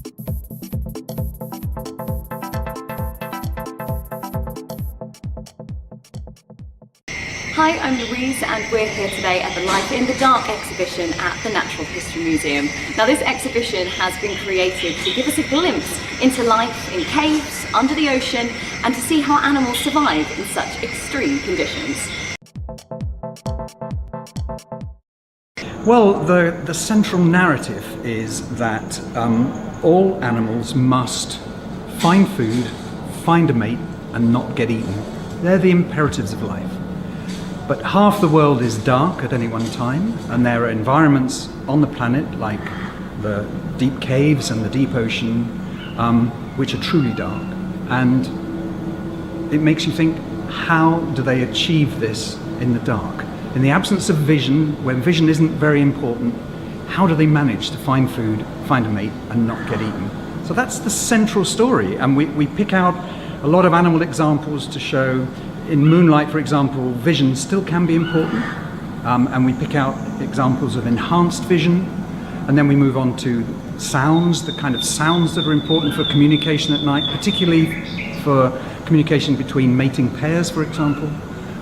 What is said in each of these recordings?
Hi, I'm Louise and we're here today at the Life in the Dark exhibition at the Natural History Museum. Now this exhibition has been created to give us a glimpse into life in caves, under the ocean, and to see how animals survive in such extreme conditions. Well, the central narrative is that all animals must find food, find a mate, and not get eaten. They're the imperatives of life. But half the world is dark at any one time, and there are environments on the planet like the deep caves and the deep ocean, which are truly dark. And it makes you think, how do they achieve this in the dark? In the absence of vision, when vision isn't very important, how do they manage to find food, find a mate, and not get eaten? So that's the central story, and we pick out a lot of animal examples to show. In moonlight, for example, vision still can be important, and we pick out examples of enhanced vision, and then we move on to sounds, the kind of sounds that are important for communication at night, particularly for communication between mating pairs, for example.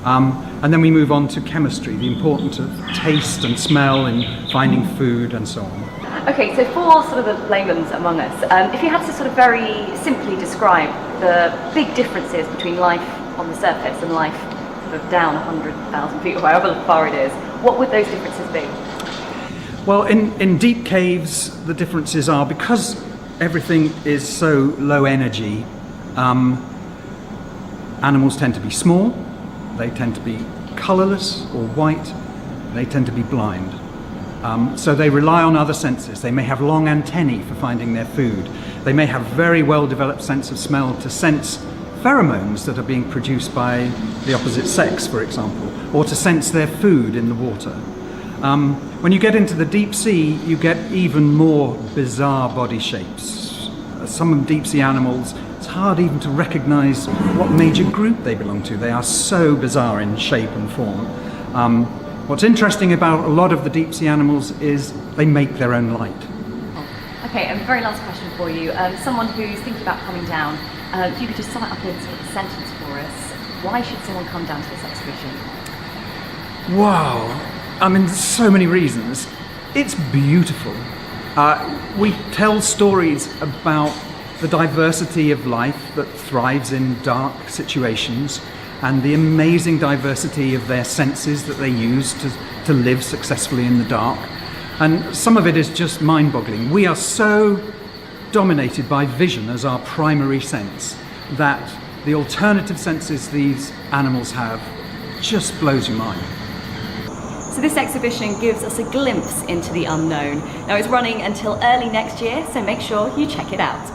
And then we move on to chemistry, the importance of taste and smell in finding food and so on. Okay, so for sort of the laymen among us, if you had to sort of very simply describe the big differences between life on the surface and life sort of down 100,000 feet or however far it is, what would those differences be? Well, in deep caves, the differences are, because everything is so low energy, animals tend to be small, they tend to be colourless or white, they tend to be blind. So they rely on other senses. They may have long antennae for finding their food. They may have very well developed sense of smell to sense pheromones that are being produced by the opposite sex, for example, or to sense their food in the water. When you get into the deep sea, you get even more bizarre body shapes. Some deep sea animals, it's hard even to recognize what major group they belong to. They are so bizarre in shape and form. What's interesting about a lot of the deep sea animals is they make their own light. Okay, and very last question for you. Someone who's thinking about coming down, if you could just sum it up in sort of a sentence for us, why should someone come down to this exhibition? Wow, I mean, there's so many reasons. It's beautiful. We tell stories about the diversity of life that thrives in dark situations, and the amazing diversity of their senses that they use to live successfully in the dark. And some of it is just mind-boggling. We are so dominated by vision as our primary sense that the alternative senses these animals have just blows your mind. So this exhibition gives us a glimpse into the unknown. Now it's running until early next year, so make sure you check it out.